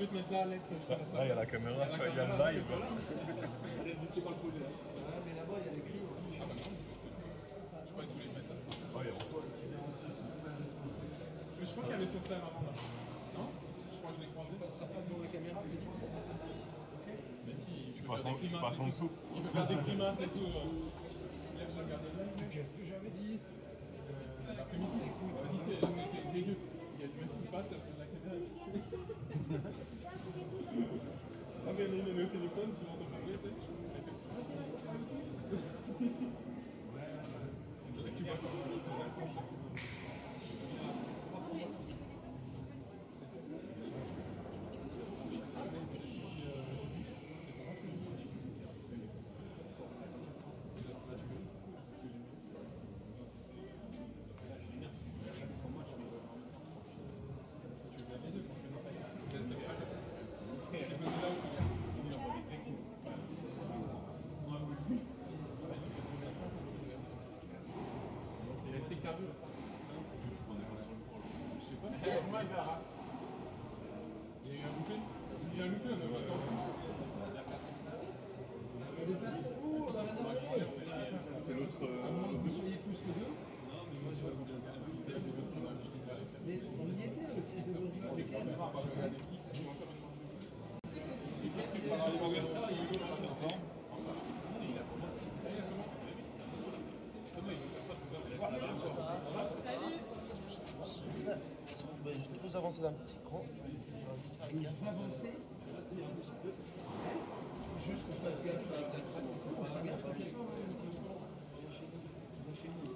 peux te mettre là, Alex, je te laisse Là, il y a la caméra, il y a le live. N'hésitez pas le projet. Ouais, mais là-bas, il y a l'écrit. Ah bah non. Je crois que tu voulais le mettre là. Ouais, il y a Mais je crois qu'il y avait son frère avant là. Non? Je crois que je l'ai croisé. Tu passeras pas devant la caméra, t'es vite. Ok. Mais si, Tu passes en dessous. Il peut faire des grimaces et tout. Là, je regardais là. Qu'est-ce que j'avais dit? L'après-midi, écoute, les deux. Il y a du mec qui passe, après la caméra. Ah, mais il est au téléphone, tu l'entends parler, tu sais. C'est vrai que tu vois pas. C'est cardio. Je sais pas. Moi, Zara. Il y a eu un bouquin. Il y a un bouquin, on a Il y a des places fous, on a rien à voir. C'est l'autre. À moins que vous soyez plus que deux. Mais on y était, le siège de Bosnia. Lequel? Je vais vous avancer d'un petit cran. Vous avancez un petit peu. Juste qu'on fasse gaffe avec sa crâne. On fera gaffe à quelqu'un. Chez nous.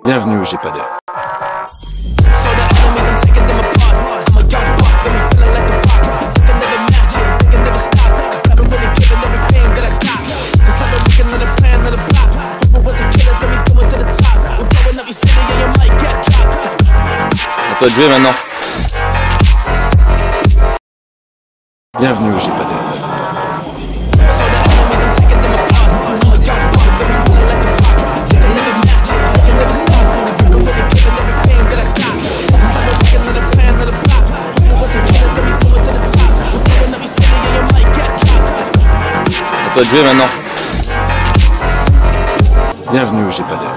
Bienvenue au G-Padel. À toi de jouer maintenant. Bienvenue au G-Padel. À toi de jouer maintenant. Bienvenue au G-Padel.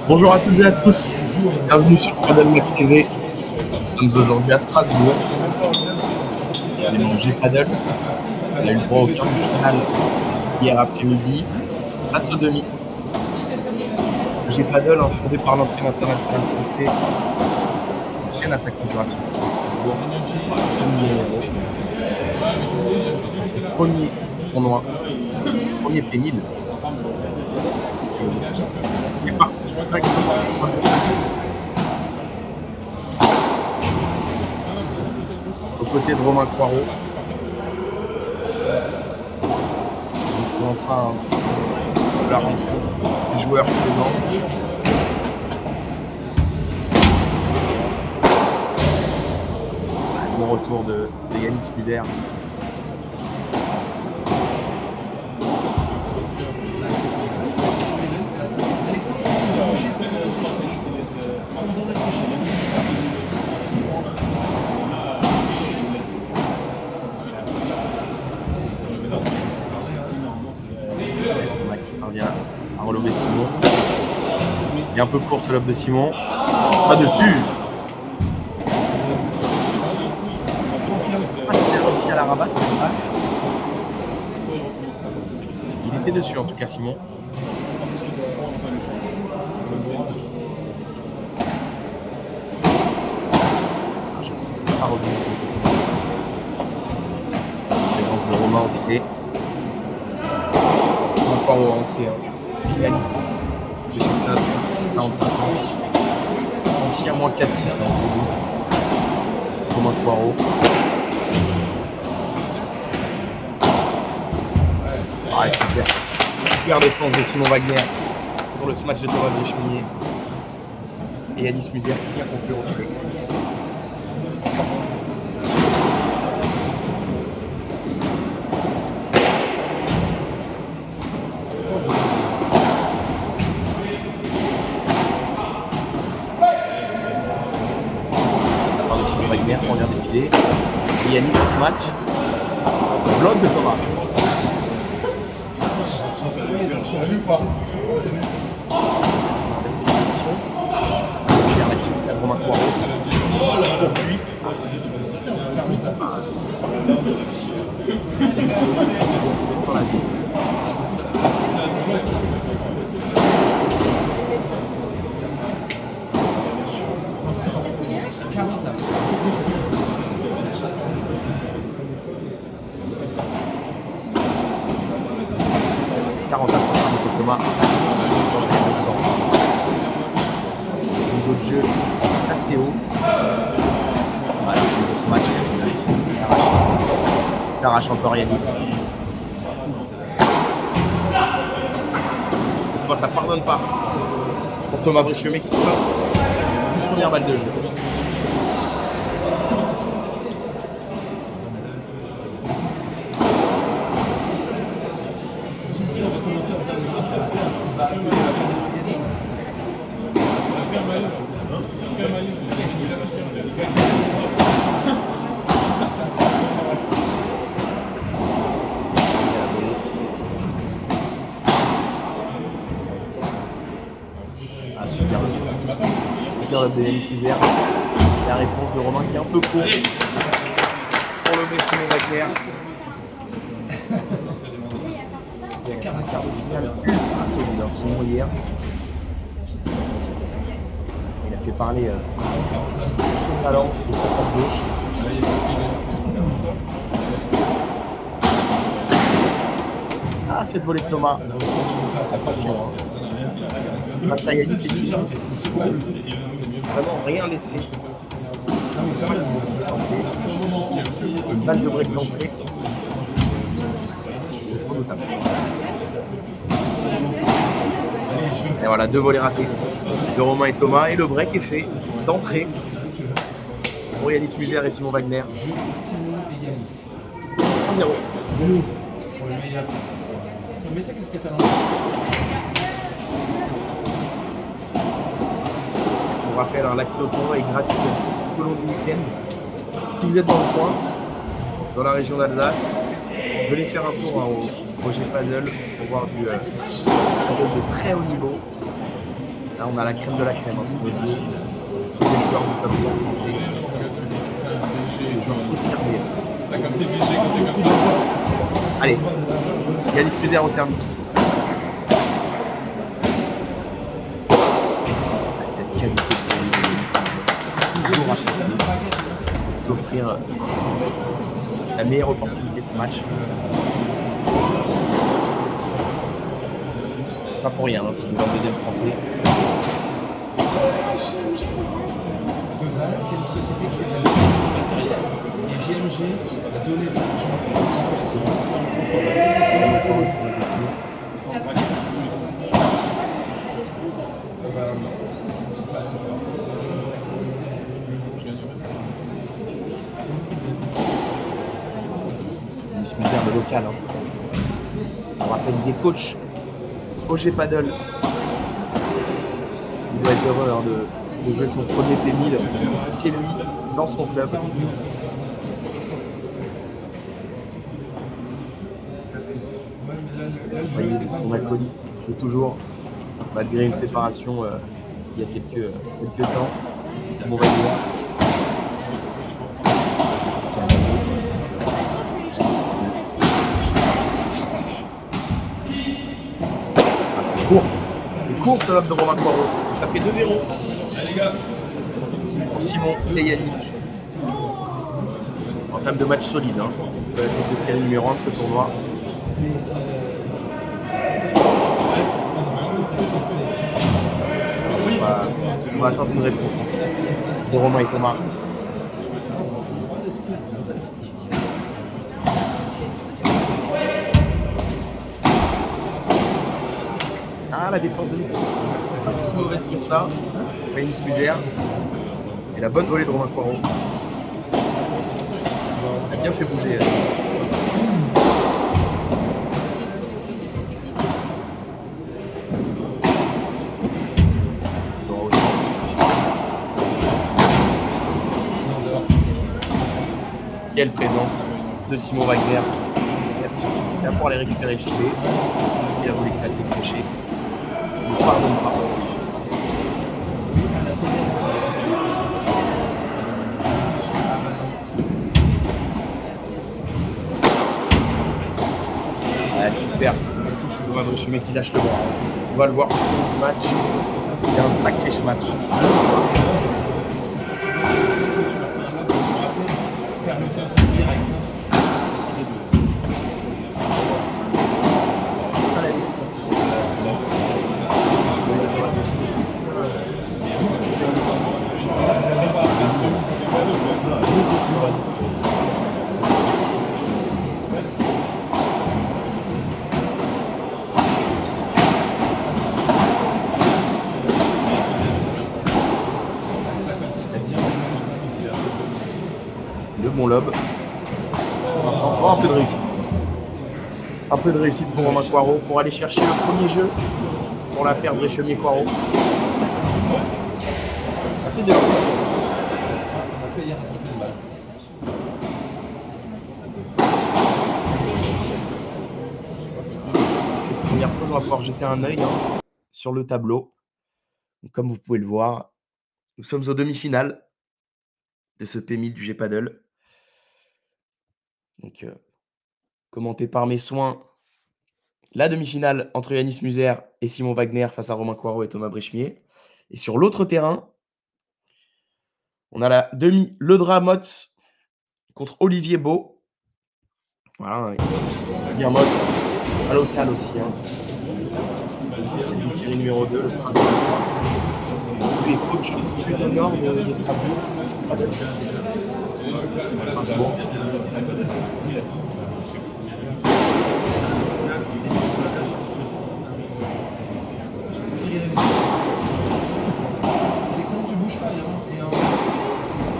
Bonjour à toutes et à tous, bienvenue sur Padel Mec TV. Nous sommes aujourd'hui à Strasbourg. C'est mon G-Padel. On a eu le droit au quart de finale hier après-midi, face au demi. Le G-Padel, fondé par l'ancien international français, ancien attaquant du Racing de Strasbourg, son premier tournoi, premier pénible. C'est parti. Aux côtés de Romain Poirot, on est en train de la rencontre des joueurs présents. Bon retour de Yanis Muser. Qui parvient à relever Simon. Il est un peu court ce lob de Simon. Il sera dessus. Ah, s'il a réussi à la rabattre. Il était dessus en tout cas Simon. Pas revenu. Présence de Romain au TP. Encore au C1. Finaliste. Je suis 45 ans. Ancien moins 4-6 en 2010. Romain Poirot. Ah, super. Super défense de Simon Wagner sur le smash de Thomas Brecheminier. Et Yanis Muser qui vient conclure au TP. Wagner pour venir défiler. Et Yanis dans ce match. Bloc de Thomas. La Romain Poirot poursuit. Thomas dans le 900. Niveau de jeu assez haut. Voilà, ce match, ça arrache encore Yanis. Cette fois, ça ne pardonne pas pour Thomas Brecheminier qui fait la première balle de jeu. Ah, super. Super de Yanis Muser. La réponse de Romain qui est un peu court pour le Simon Wagner. Il y a un quart de finale ultra solide, hein, Simon hier. Il a fait parler de son talent et sa porte gauche. Ah, cette volée de Thomas. Attention. Hein. Face à Yanis et Simon, il faut vraiment rien laisser. Thomas s'est distancé. Une balle de break d'entrée. Et voilà, deux volets ratés de Romain et Thomas. Et le break est fait d'entrée pour Yanis Muser et Simon Wagner. 1-0. Pour le meilleur. Mets ta casquette à l'envers. Je vous rappelle, l'accès au tournoi est gratuit tout au long du week-end. Si vous êtes dans le coin, dans la région d'Alsace, venez faire un tour au G-Paddle pour voir du paddle de très haut niveau. Là, on a la crème de la crème en ce moment. Les joueurs du top 100 français. Les joueurs confirmés. Allez, Yanis Muser au service. Cette qualité de toujours à s'offrir la meilleure opportunité de ce match. C'est pas pour rien, hein, c'est le 22e français. De base, c'est une société qui fait de la location matérielle. Et GMG a donné de l'argent pour la circulation. Yanis Muser, le local. Hein. On rappelle, il est coach au G-Paddle. Il doit être heureux hein, de jouer son premier P1000 chez lui, dans son club. Vous voyez son acolyte qui est toujours, malgré une séparation il y a quelques temps, c'est mon Wagner. C'est court ce lob de Romain Poirot. Ça fait 2-0 pour Simon et Yanis. En termes de match solide, hein. Peut-être de série numéro 1 de ce tournoi. On va attendre une réponse de Romain et Thomas. Ah, la défense de Nico. Pas si mauvaise que ça. Yanis Muser. Et la bonne volée de Romain Poirot. Il a bien fait bouger. Quelle présence de Simon Wagner. Il a pour aller récupérer le filet. Il a voulu éclater le crochet. Il ne pardonne pas. Ah, super. Thomas Brechemier qui lâche le bras. On va le voir tout au long du match. Il y a un sacré match. Le bon lob. Ça en prend un peu de réussite. Un peu de réussite pour Romain Poirot pour aller chercher le premier jeu pour la paire Brechemier-Poirot. Ça fait 2. On a fait hier rattraper une balle. Cette première pause, on va pouvoir jeter un œil hein, sur le tableau. Donc, comme vous pouvez le voir, nous sommes aux demi-finales de ce P1000 du G-Paddle. Donc, commenté par mes soins, la demi-finale entre Yanis Muser et Simon Wagner face à Romain Poirot et Thomas Brechemier. Et sur l'autre terrain, on a la demi Ledra Motz contre Olivier Beau. Voilà, bien Motz, à local aussi. Hein. C'est une série numéro 2, le Strasbourg. Tous les coachs plus du nord de Strasbourg. Strasbourg. Alexandre, tu bouges pas, il y a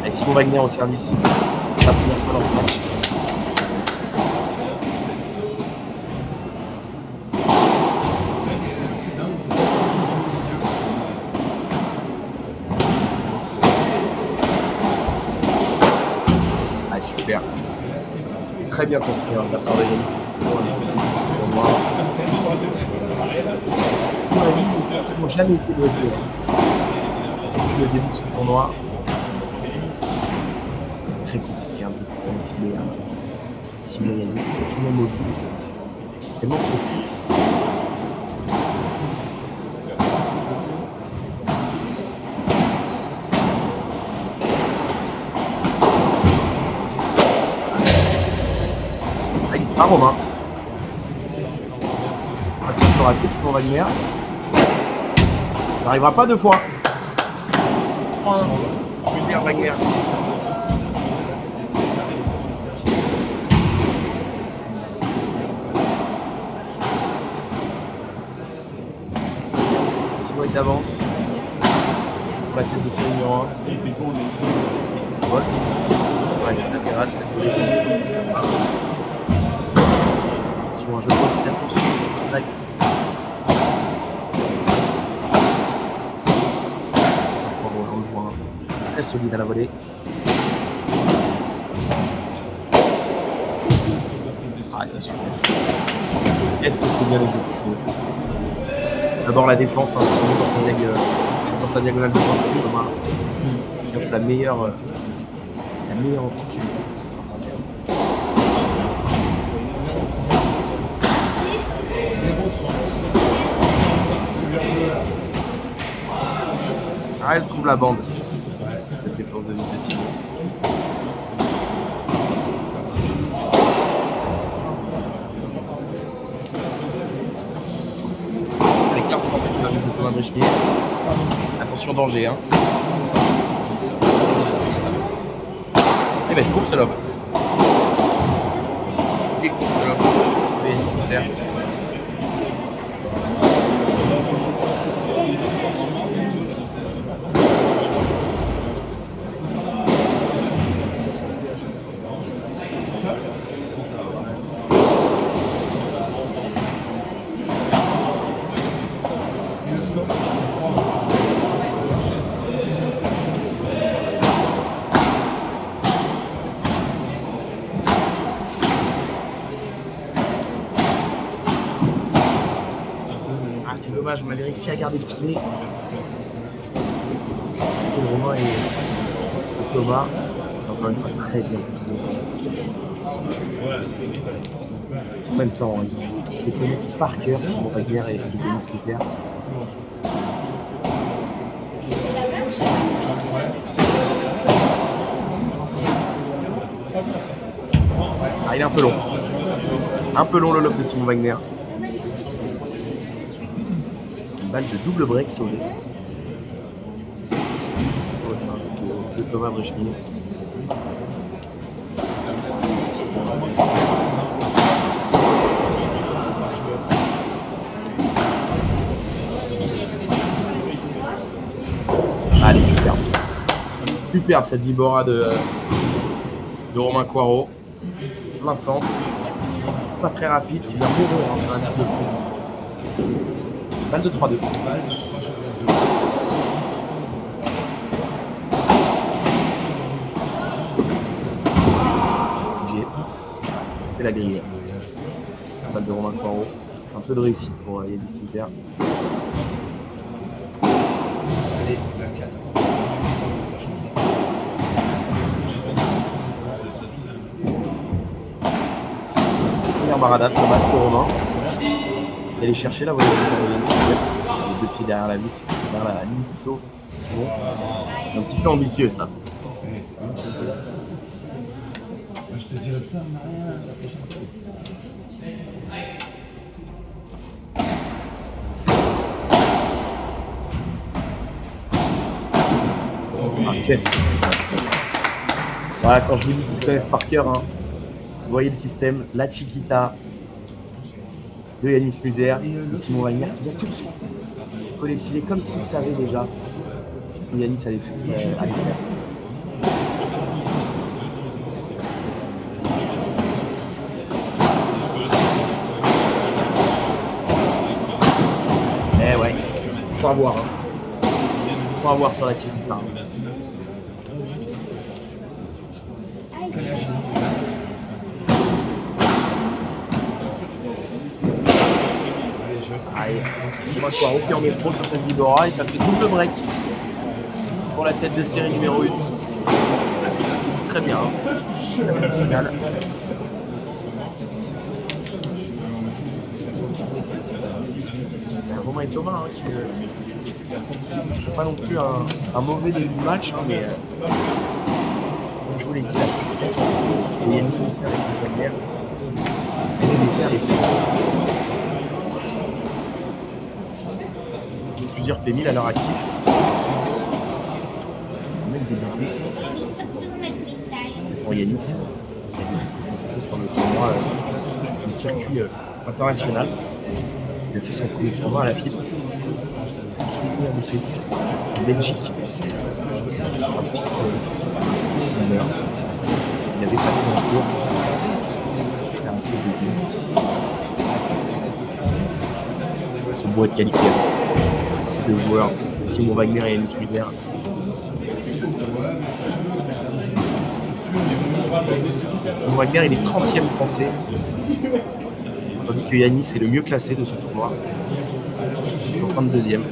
un. Et Simon Wagner au service. La première fois dans ce match. Ah, super. Très bien construit hein, de la part de Yanis. Ils n'ont jamais été brisés depuis le début de ce tournoi. Très compliqué un peu de filer Simon et Yanis, surtout même mobile. Tellement précis. Ah, il sera Romain. Un tir de raquette Simon Wagner. Il n'arrivera pas 2 fois. 3-1. Muser Wagner. Petit bruit d'avance. pour la tête de série numéro 1. C'est bon. Ouais, il y a un latéral, ça peut aller. Sur un jeu de pied, attention. Light. On le voit très solide à la volée. Ah, c'est super. Est-ce que c'est bien exécuté? D'abord la défense, hein, sinon dans sa diagonale de droite, Thomas cherche la meilleure opportunité. Ah, elle trouve la bande. Cette défense de Nick de Simon. Avec 15-38 service de Thomas Brechmier. Attention, danger. Hein. Et ben, course l'homme. Et course l'homme. Et Yanis Mousser. C'est dommage, on avait réussi à garder le filet. Le Romain et Thomas, c'est encore une fois très bien poussé. En même temps, ils les connaissent par cœur, Simon Wagner et Denis Mousser. Ah, il est un peu long. Un peu long le lob de Simon Wagner. Balle de double break sauvée. Oh, c'est un de Thomas Brechmier. Allez, superbe. Superbe cette vibora de Romain Coirot. Plein centre. Pas très rapide, qui vient mourir hein, sur un petit peu. Balle de 3-2. Figé. C'est la grille. Balle de Romain Coirot. Un peu de réussite pour Yanis Mousser. Allez, la 4. Première barada de ce match pour Romain. D'aller chercher la volée de Yanis Mousser. Les deux pieds derrière la vitre, derrière la ligne plutôt. C'est bon. Un petit peu ambitieux ça. Je te dirais putain, rien. Ah, quel voilà, quand je vous dis qu'ils se connaissent par cœur, hein, vous voyez le système, la Chiquita de Yanis Mousser et Simon Wagner qui vient tout de suite coller le filet comme s'il savait déjà ce que Yanis allait faire. Eh ouais, faut avoir. Hein. Faut avoir sur la Chiquita. Allez, on va pouvoir refaire en métro sur cette vibora et ça fait double break pour la tête de série numéro 1. Très bien. Génial. Romain et Thomas hein, qui pas non plus un mauvais début de match, hein, mais comme je vous l'ai dit, la défense et Yanis Mousser et son Wagner, c'est l'un des paires les plus plusieurs P1000 à l'heure active. Ils ont même débuté. Pour Yanis, qui a débuté sur le tournoi du circuit international. Il a fait son premier tournoi à la FIB. un souvenir de cette île, c'est en Belgique. Un type mineur. Il avait passé un tour. C'était un peu désir. Ce beau être qualifié. Ces deux joueurs, Simon Wagner et Yannis Muller. Simon Wagner, il est 30e français, tandis que Yannis est le mieux classé de ce tournoi. Il est en 32e.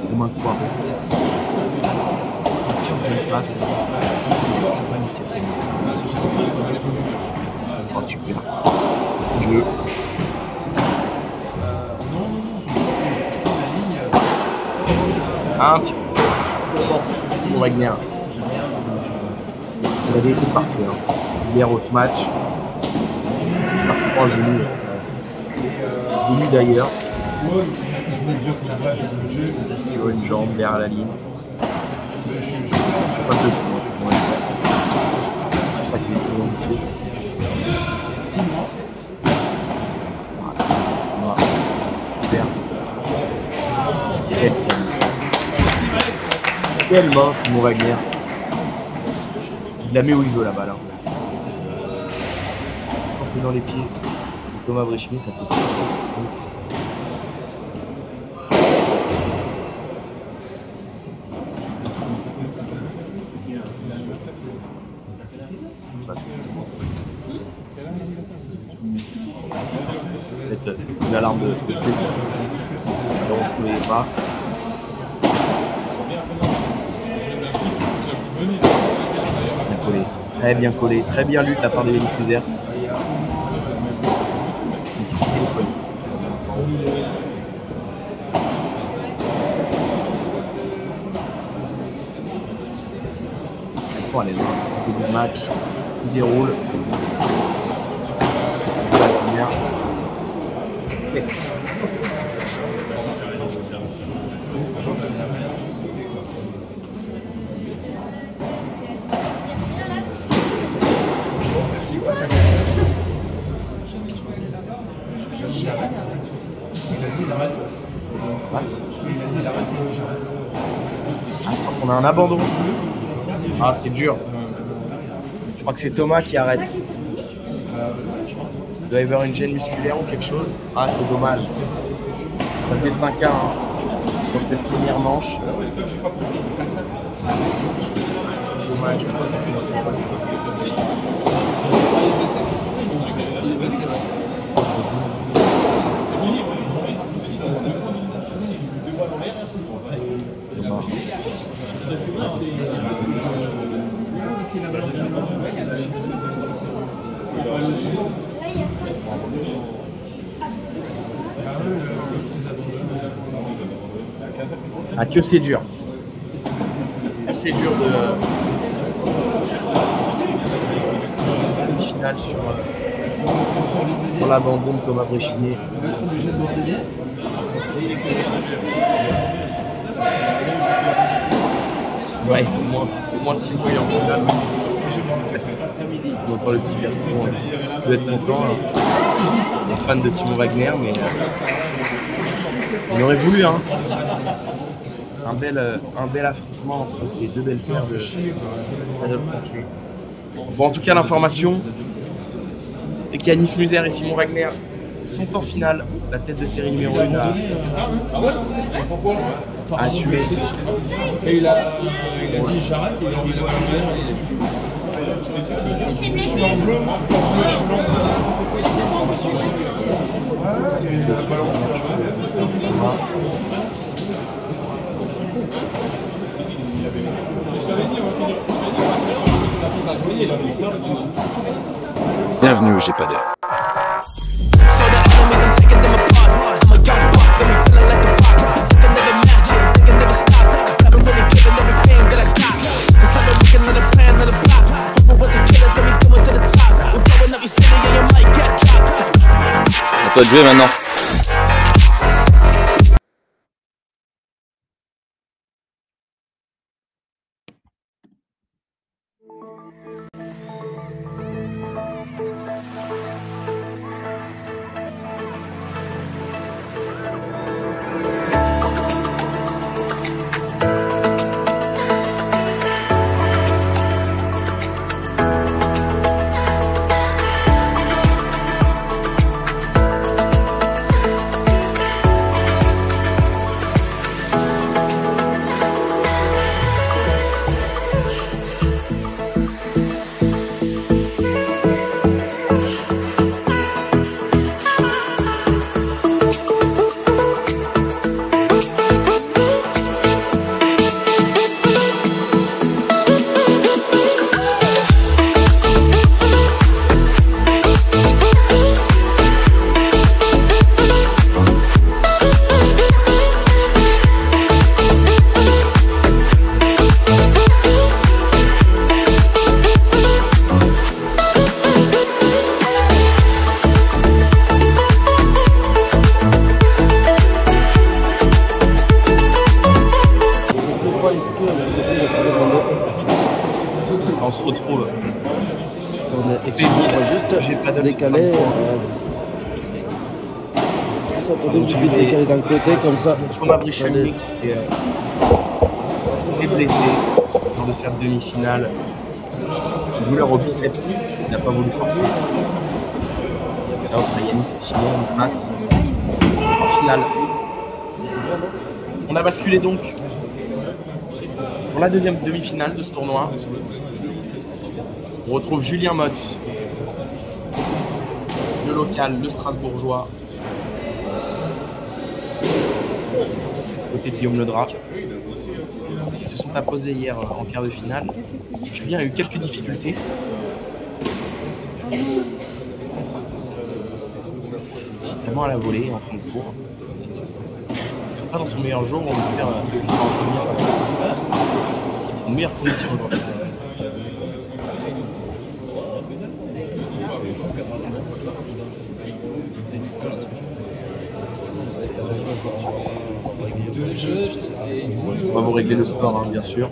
Romain Poirot, 15e place, 27e. Oh, super. Petit jeu. Un petit peu. Simon Wagner. Il avait été parfait hier au match. Par 3 venus d'ailleurs. Il a une jambe derrière la ligne. Pas de points. C'est ça qui est très ambitieux. Voilà. Super. Quelle main, Simon Wagner. Il la met où il veut la balle. Quand c'est dans les pieds de Thomas Bréchmier, ça fait ça. Peut-être une alarme de plaisir. Alors on se met pas. Bien collé, très bien lu de la part de Yannis Muller. Ils sont à l'aise. Début de match, ils déroulent. Ah, je crois qu'on a un abandon. Ah, c'est dur. Je crois que c'est Thomas qui arrête. Il doit y avoir une gêne musculaire ou quelque chose. Ah, c'est dommage. Ça faisait 5-1 dans cette première manche. Dommage. Ah, que c'est dur. C'est dur de finale sur l'abandon de Thomas Bréchmier. Ouais, au moins si vous voyez en finale, on entend le petit garçon doit être content, un fan de Simon Wagner, mais on aurait voulu un bel affrontement entre ces deux belles paires de français. Bon, en tout cas, l'information, c'est qu'Yannis Muller et Simon Wagner sont en finale. La tête de série numéro 1 a assumé. Et il a dit j'arrête, il a envie d'avoir une heure. Bienvenue au GPADER. À toi de jouer maintenant. retrouve Attendez, excusez-moi, juste j'ai pas de décaler. Attendez, je vais décaler d'un côté comme ça. Thomas Brichelier qui s'est blessé lors de cette demi-finale. Douleur au biceps, il n'a pas voulu forcer. Ça offre à Yanis Simon une place en finale. On a basculé donc pour la deuxième demi-finale de ce tournoi. On retrouve Julien Motz, le local, le Strasbourgeois, côté de Guillaume Ledra. Ils se sont imposés hier en quart de finale. Julien a eu quelques difficultés. Notamment à la volée en fond de cours. C'est pas dans son meilleur jour, on espère revenir en meilleure condition aujourd'hui. On va vous régler le score, hein, bien sûr.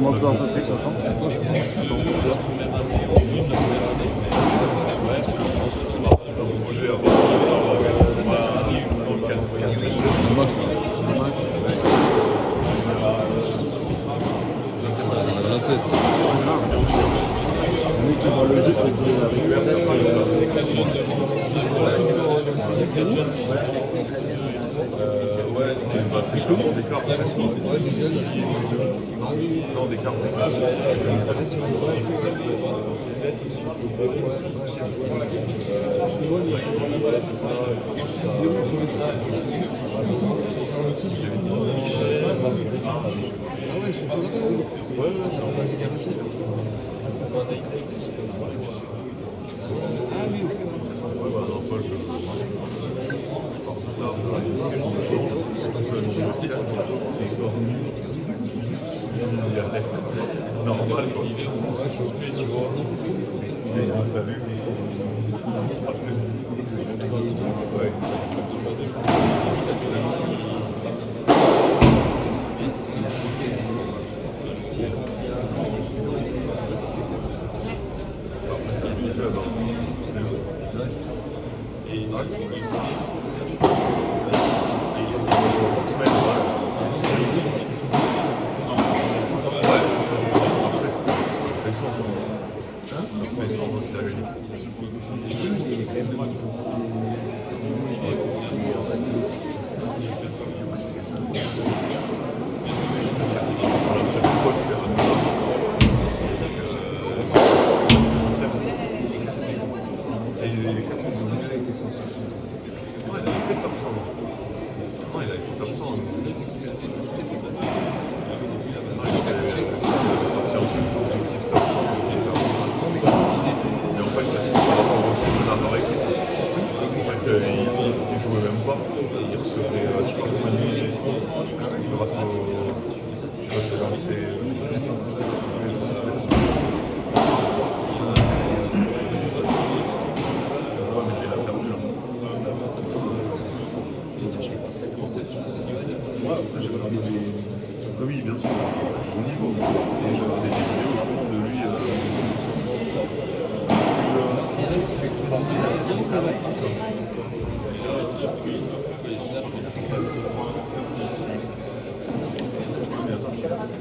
Montre-le un peu plus, attends. La tête. Lui qui voit le jeu, avec la tête. Ouais, c'est plutôt des cartes. Non, des cartes. Normal, quand il commence à chauffer, tu vois. Mais il a vu, il sera plus. Ouais. Oui, bien sûr, son niveau. Et des vidéos justement de lui.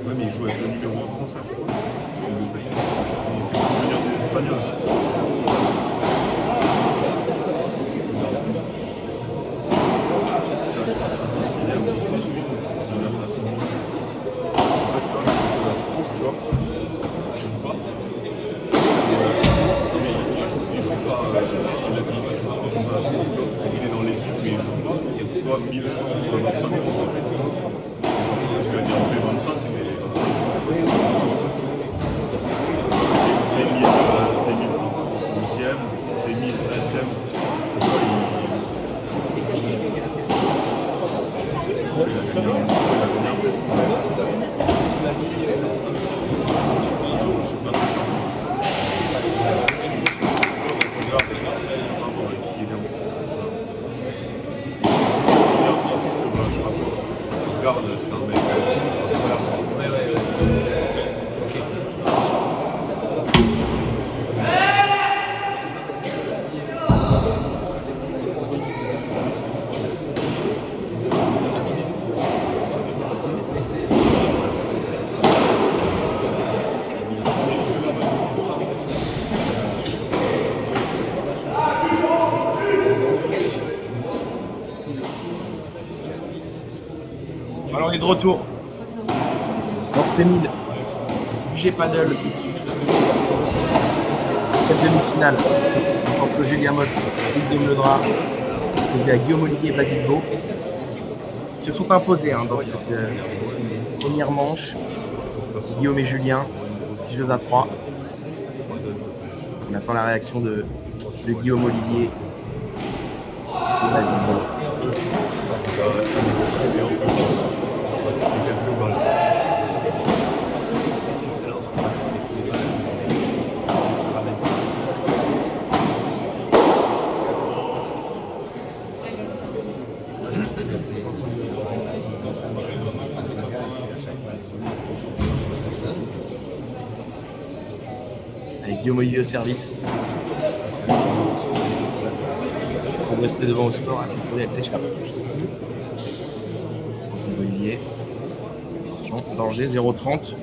Ouais, mais il joue avec le numéro 1 français, c'est quoi? Il fait venir des Espagnols. joueur. Il joue pas. Il est dans l'équipe, mais il joue pas. Il y a soit 1000 soit 25 en fait. Je vais dire en P25, c'est. C'est un mec Alors on est de retour dans ce pénil du G-Paddle. Cette demi-finale entre Julien Motz et Guillaume Ledras, opposé à Guillaume Olivier et Basile Beau. Ils se sont imposés dans cette première manche. Guillaume et Julien, 6 jeux à 3. On attend la réaction de Guillaume Olivier et Basile Beau. Avec Guillaume Olivier au service. Pour rester devant au score, assez elle s'échappe. Olivier. Attention, danger, 0,30.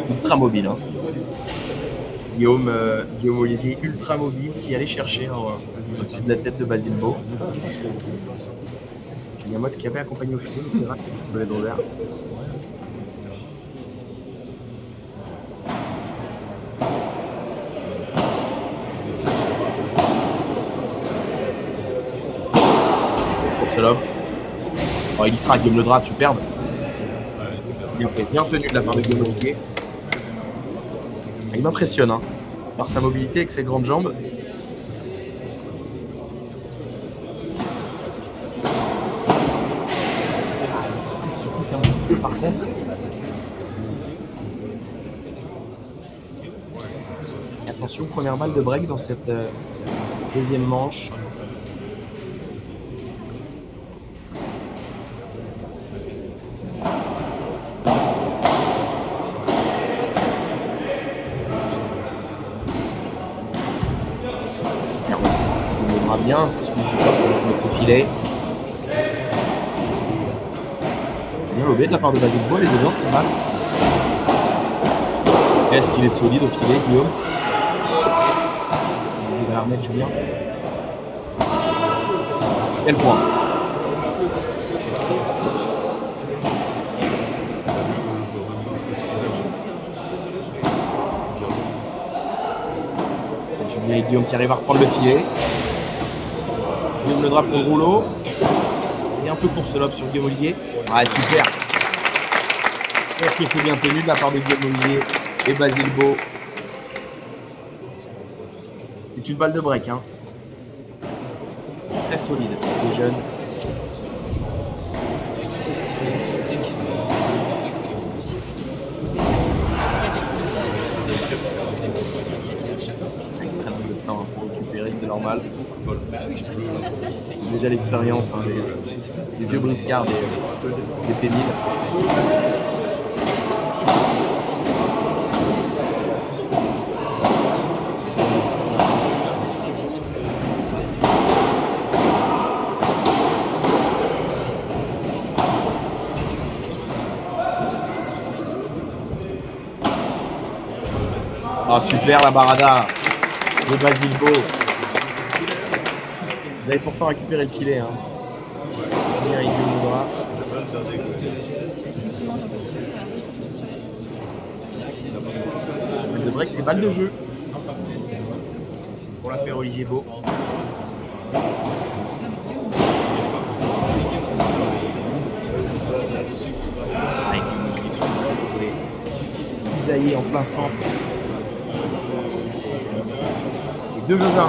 Ultra mobile. Hein. Guillaume Olivier, ultra mobile, qui allait chercher au-dessus de la tête de Basile Beau. Julien Motz qui avait accompagné au filet, donc il rate cette petite de revers. Pour cela, il y sera Guillaume Ledras, superbe. Bien fait, bien tenu de la part de Guillaume Olivier. Il m'impressionne par sa mobilité avec ses grandes jambes. Il précipite un petit peu par contre. Et attention, première balle de break dans cette deuxième manche. Bien, mettre son filet. Bien lobé de la part de Basile Beau, elle est dedans cette balle. Est-ce qu'il est solide au filet, Guillaume? Il va la remettre Julien. Quel point? Julien et Guillaume qui arrivent à reprendre le filet. Guillaume Ledras pour le rouleau. Et un peu pour ce lob sur Guillaume Olivier. Ah, super. Est-ce que c'est bien tenu de la part de Guillaume Olivier et Basile Beau? C'est une balle de break. Hein. Très solide. Les jeunes. Pour récupérer, c'est normal. Déjà l'expérience des vieux briscards des pénibles. Ah super la barada de Basile Bot. Vous avez pourtant récupéré le filet. Hein. Julien et Guillaume Ledra. De break, c'est balle de jeu pour l'affaire Olivier Beau. Avec une question pour cisailler en plein centre. Et 2 jeux à 1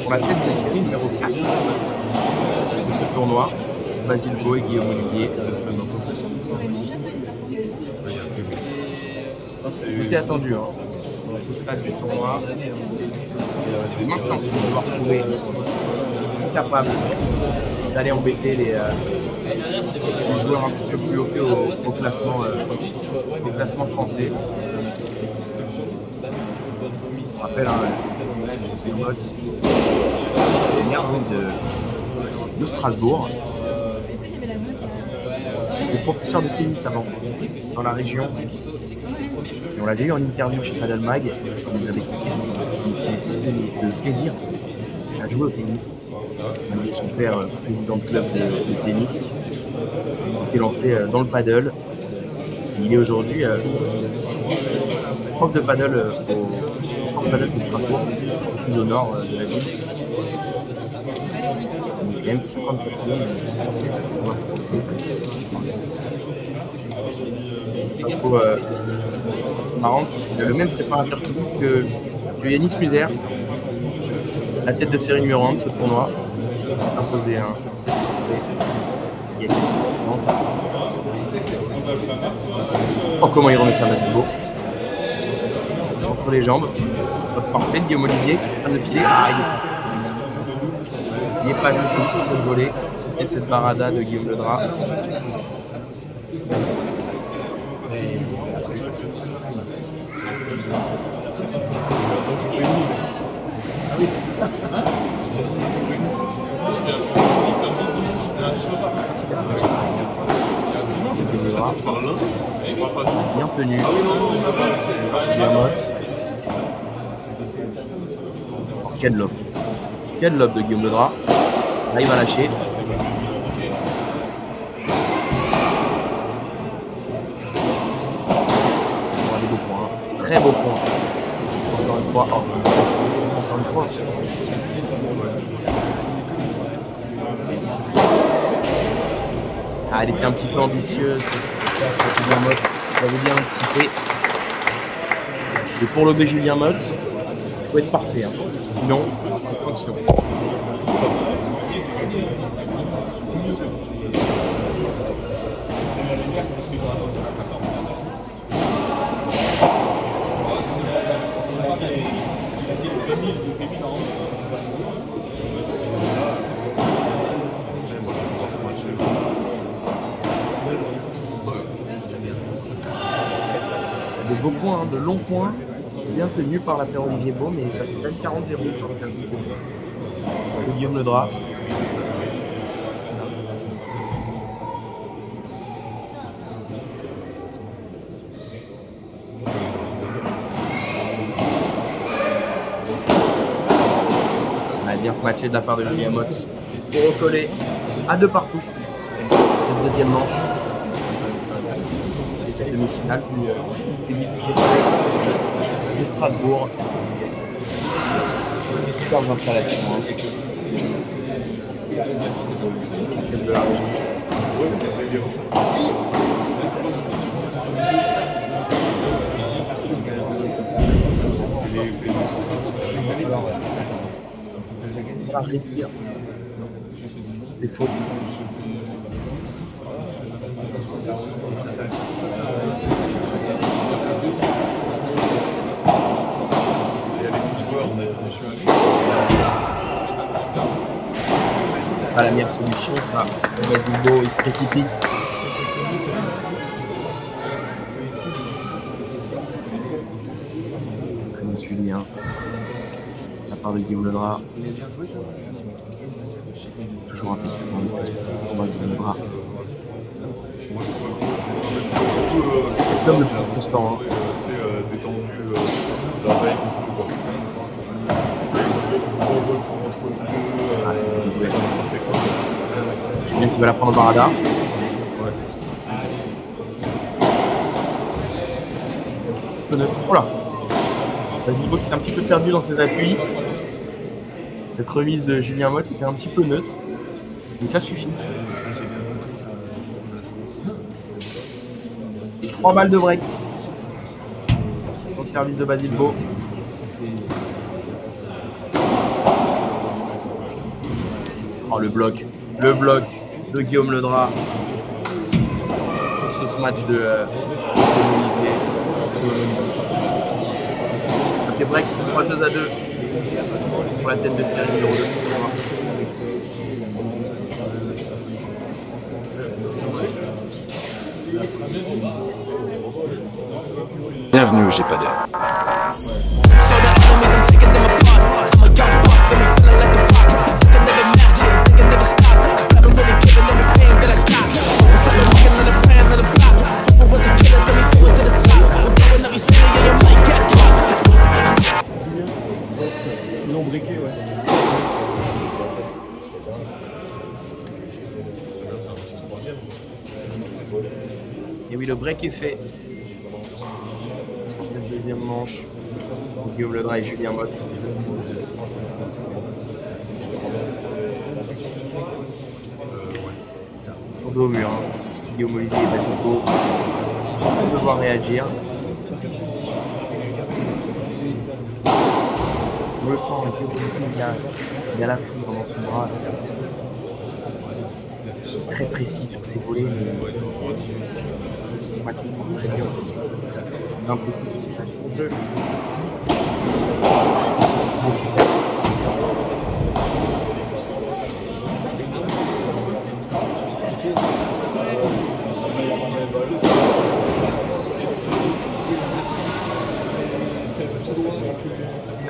pour la tête de série numéro 4 de ce tournoi. Basile Bot et Guillaume Olivier. Tout est attendu hein, à ce stade du tournoi. Maintenant qu'il va devoir prouver qu'ils sont capables d'aller embêter les joueurs un petit peu plus haut au classement, des classements français. On rappelle les Mox, les nerfs de Strasbourg. Des professeurs de tennis avant, dans la région. Et on l'avait eu en interview chez Padel Mag, on nous avait expliqué le plaisir à jouer au tennis. Malgré son père, président de club de tennis, il s'était lancé dans le paddle. Il est aujourd'hui prof de paddle de Strasbourg, plus au nord de la ville. Il y a même 54e joueur français. Info marrante, c'est le même préparateur physique que Yanis Muser, la tête de série numéro 1 de ce tournoi. Il s'est imposé un il y a quelques temps. Oh, comment il remet ça, Basile Bot entre les jambes. Votre parfait de Guillaume Olivier qui est en train de filer. Ah, il est passé sur le système de volée et cette barada de Guillaume Ledra. Bien tenu. Julien Mox. Quel lob. Quel lob de Guillaume Ledra. Là il va lâcher. Des beaux points. Très beau point. Encore une fois. Encore une fois. Ah, elle était un petit peu ambitieuse. Julien Mox, il avait bien anticipé. Et pour lober Julien Mox, il faut être parfait. Hein. Sinon, c'est sanction. De beaux points, hein, de longs points, bien tenus par l'affaire Olivier Beau, mais ça fait quand même 40-0 sur le service de Guillaume Ledra. On a bien se matcher de la part de Julien Mox pour recoller à 2 partout cette deuxième manche. Cette demi-finale du GP de Strasbourg. Des superbes installations. Hein. De la région. C'est faute. Pas la meilleure solution, ça. Basile Bot, il se précipite. Très bien suivi, hein. La part de Guillaume Ledra. Toujours un peu pour Guillaume Ledra. Comme le plus constant. Hein. Julien qui va la prendre au Barada. Oh là, Basile-Bot qui s'est un petit peu perdu dans ses appuis. Cette remise de Julien Motte était un petit peu neutre, mais ça suffit. Et 3 balles de break sur le service de Basile-Bot. Oh, le bloc de Guillaume Ledras sur ce match de Olivier. Ça fait break, 3 choses à 2 pour la tête de série numéro 2. Bienvenue au GEPADER. Non briqué, ouais. Et oui, le break est fait. Cette deuxième manche, Guillaume Ledras et Julien Motte. Sur dos au mur, hein. Guillaume Olivier et Basile-Bot sans devoir réagir. On le sent, Guillaume Olivier, il a la foudre dans son bras. Très précis sur ses volets, mais ce match il porte très bien. Un peu plus sur son jeu.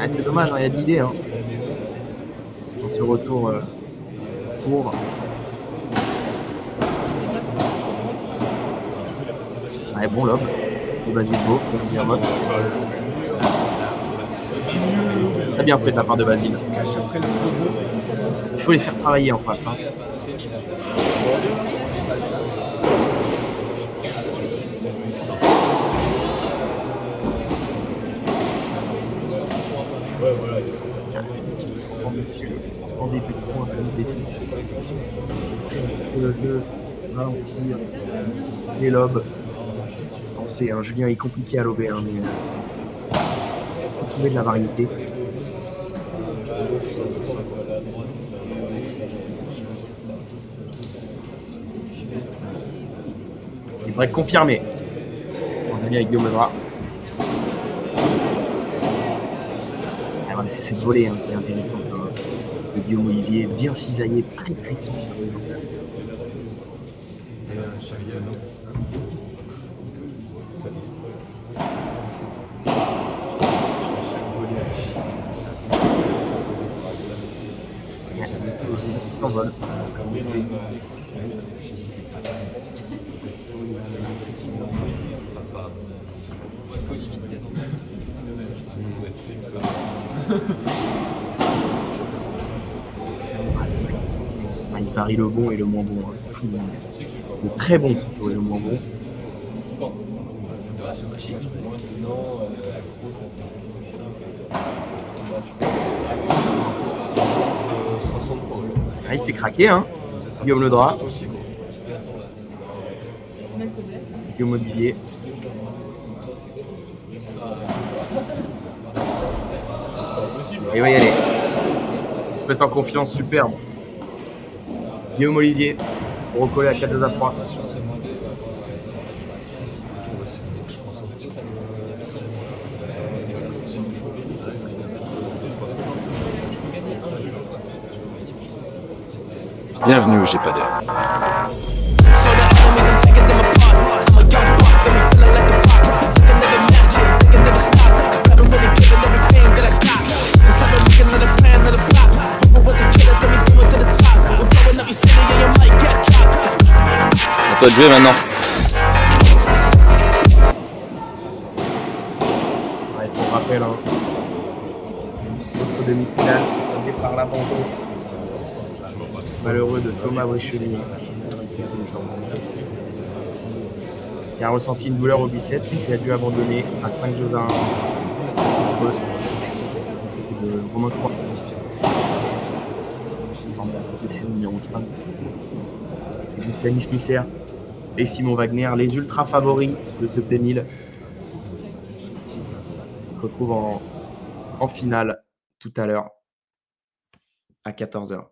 Ah, c'est dommage, hein, il y a de l'idée. Hein. Dans ce retour court. Ouais, bon lob. Le Basile-Bot, Julien Motte. Très bien fait de la part de Basile. Il faut les faire travailler en face. Hein. Ambitieux en début de point, le jeu, ralentir, les lobes. C'est un Julien est compliqué à lober, hein, mais faut trouver de la variété. Et break confirmé. On a mis avec Guillaume Ledras. C'est cette volée hein, qui est intéressante. Hein. Le Guillaume Olivier, bien cisaillé, très puissant. Il s'envole. Il varie le bon et le moins bon. Hein. Le très bon plutôt et le moins bon. Ah, il fait craquer, hein. Guillaume Ledras. Guillaume Olivier. Et il va y aller. Se mettre en confiance, superbe. Guillaume Olivier pour recoller à 4-2 à 3. Bienvenue au GEPADER. À toi de jouer maintenant. Ouais, pour rappel, hein. Autre demi-finale, par l'abandon malheureux de Thomas Brichelier, 17e jour. Il a ressenti une douleur au biceps et qui a dû abandonner à 5 jeux à 1 de Romain Croix. C'est le numéro 5. C'est Denis Schmisser et Simon Wagner, les ultra favoris de ce pénil. Ils se retrouvent en finale tout à l'heure à 14h.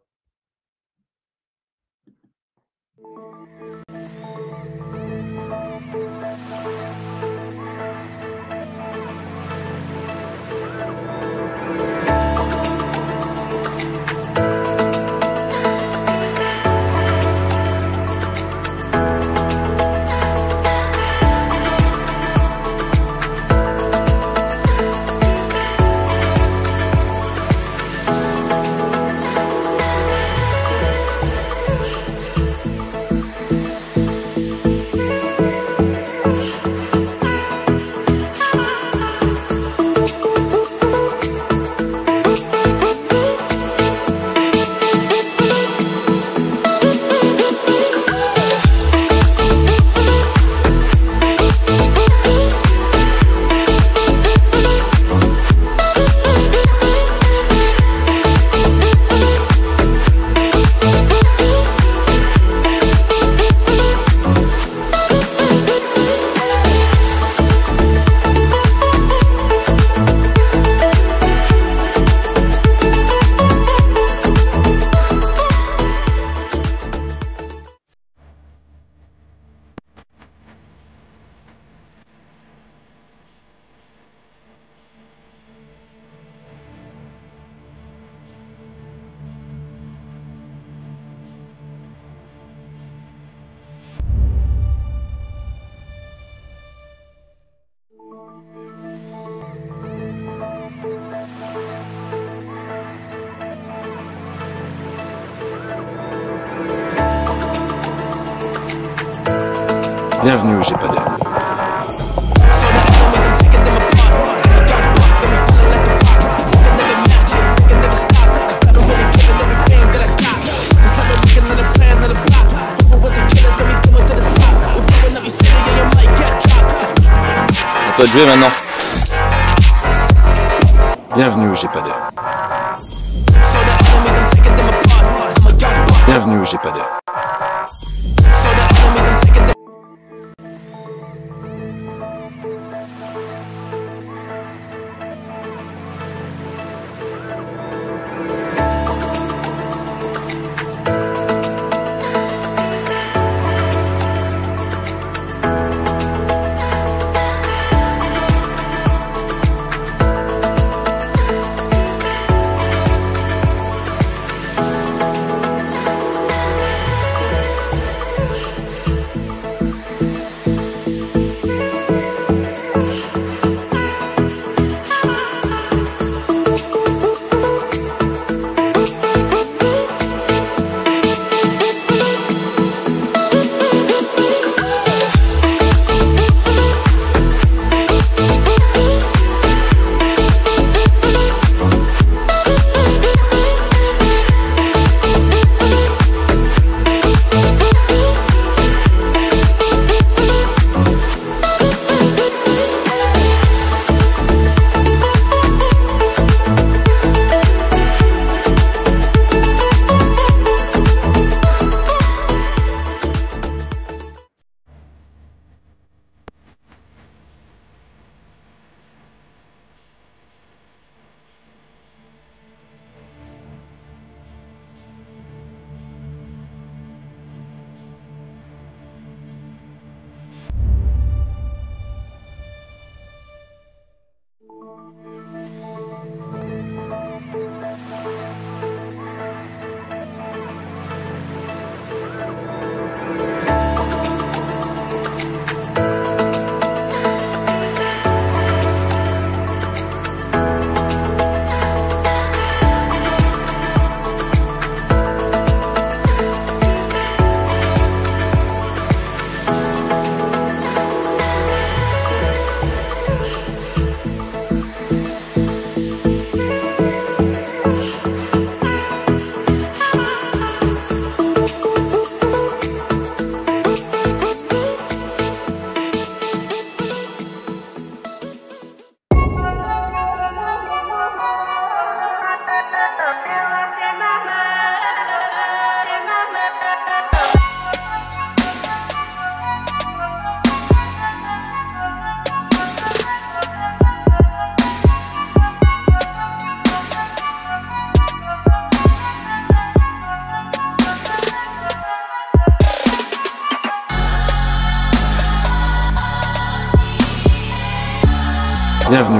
Bienvenue au GPADEL. À toi de jouer maintenant. Bienvenue au GPADEL. Bienvenue au GPADEL.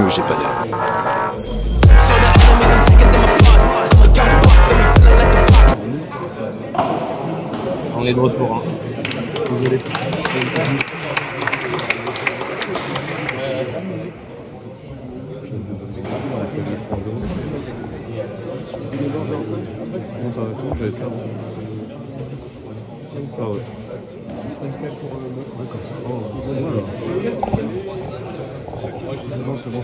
Bienvenue au GPADEL. On est de retour. Hein. Désolé. Ça, ouais. Comme ça. Oh, c'est bon, c'est bon.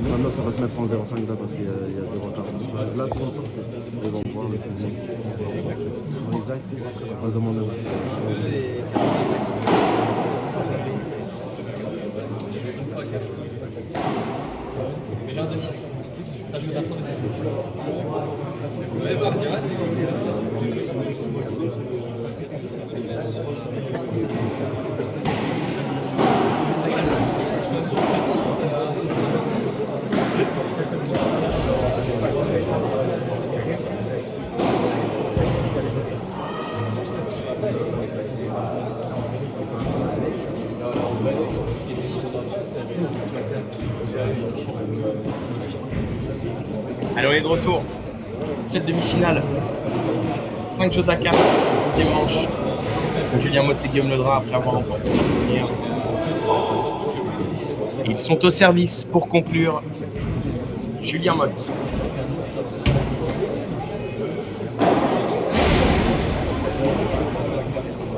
Maintenant, ça va se mettre en 0,5 là parce qu'il y a des retards. Là, c'est bon, ça. Ils vont voir le film. Exact, on va demander. Mais j'ai un 2-6. Ça, je veux d'apprendre aussi. Ouais, bah, tu vois, c'est Allez, on est de retour. Cette demi-finale. 5 choses à 4. Deuxième manche. Julien Motz et Guillaume Ledra après avoir remporté la première. Ils sont au service pour conclure. Julien Motz.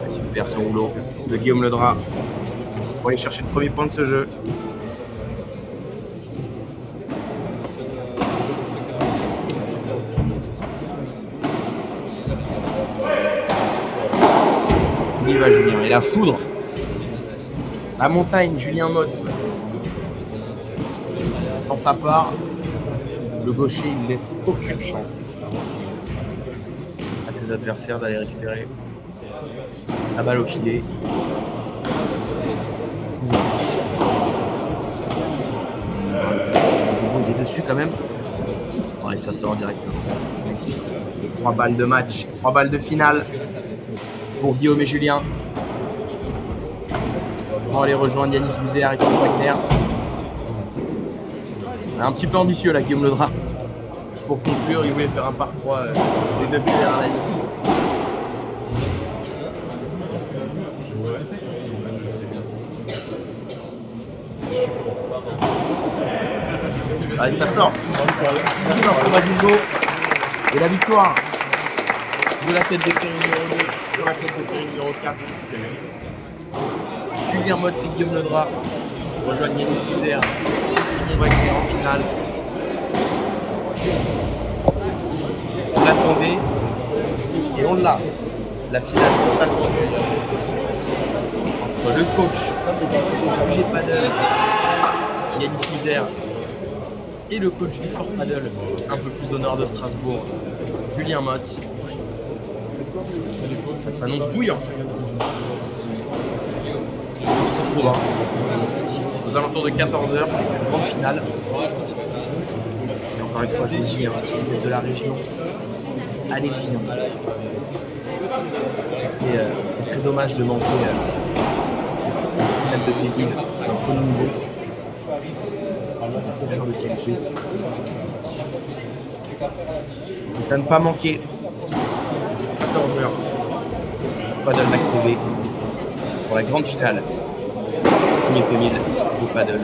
Super ce rouleau de Guillaume Ledra pour aller chercher le premier point de ce jeu. Il y va Julien. Et la foudre. La montagne, Julien Motz. Dans sa part, le gaucher, il ne laisse aucune chance à ses adversaires d'aller récupérer la balle au filet. Il est dessus quand même. Et ça sort directement. 3 balles de match, 3 balles de finale pour Guillaume et Julien. On va aller rejoindre Yanis Buzéa et Simon Wagner. Un petit peu ambitieux là, Guillaume Ledra. Pour conclure, il voulait faire un par 3 des 2 buts derrière la ligne. Allez, ça sort. Ça sort, le Basilgo. Et la victoire de la tête de série numéro 2 sur la tête de série numéro 4. Julien Motz et Guillaume Ledra rejoignent Yanis Buzéa et Simon Wagner en finale. On l'attendait et on l'a. La finale totalement entre le coach du GPADEL, Yanis Buzéa, et le coach du Fort Paddle, un peu plus au nord de Strasbourg, Julien Motz. Ça s'annonce bouillant. On se retrouve aux alentours de 14h pour cette grande finale. Et encore une fois, je vous dis, si vous êtes de la région, allez-y. Ce serait dommage de manquer une finale de Béville à un premier niveau. Genre de qualité. C'est à ne pas manquer. 14h. Paddle Mac TV pour la grande finale. Premier 2000 du paddle.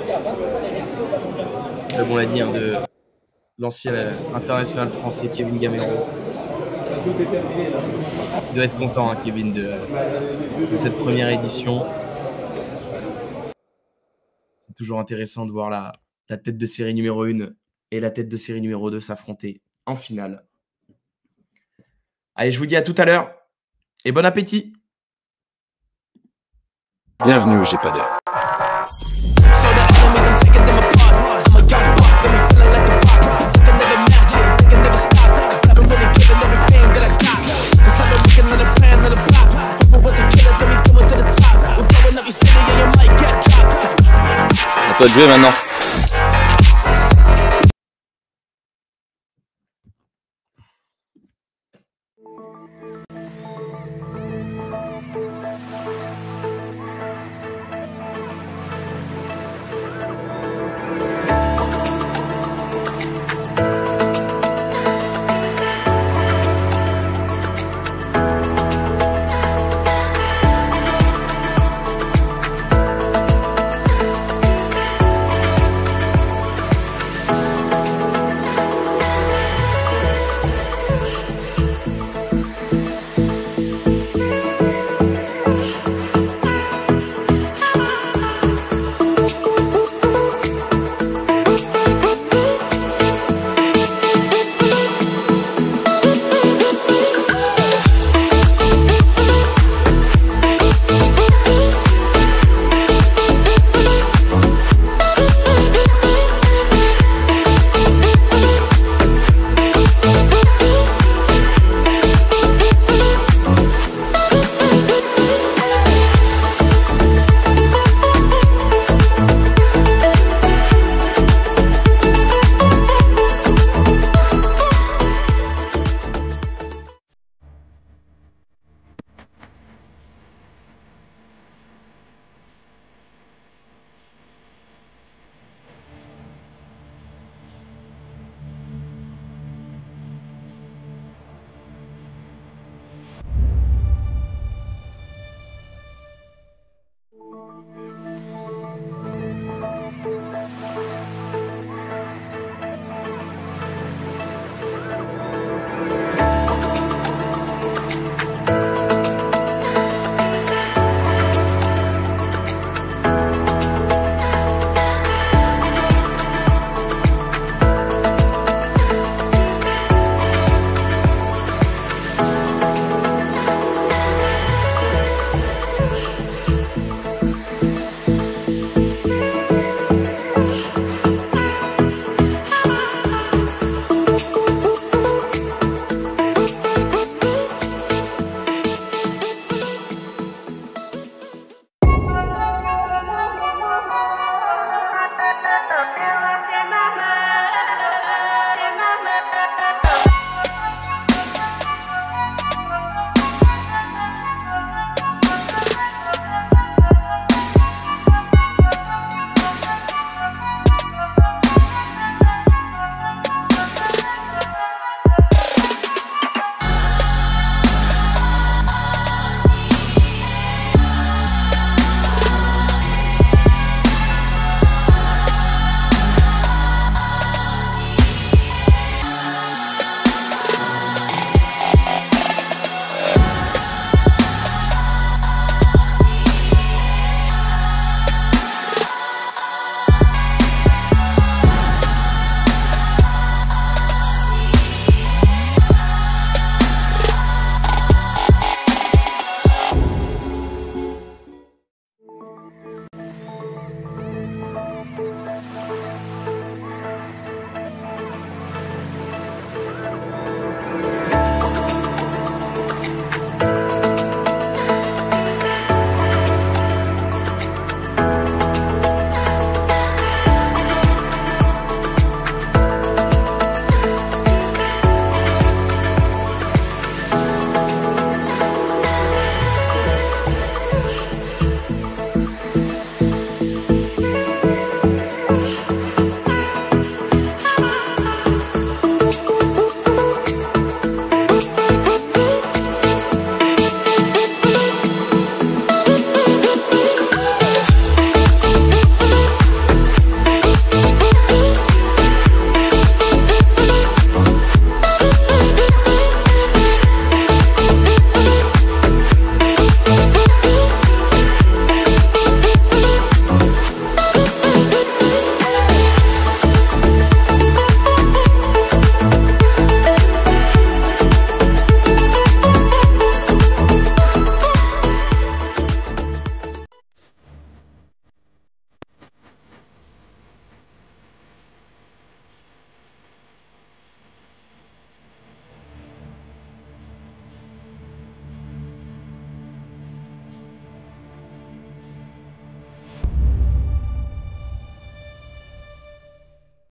Comme on l'a dit, de l'ancien international français Kevin Gamero. Il doit être content, Kevin, de cette première édition. C'est toujours intéressant de voir la tête de série numéro 1 et la tête de série numéro 2 s'affronter en finale. Allez, je vous dis à tout à l'heure et bon appétit. Bienvenue au GPADEL. À toi de jouer maintenant.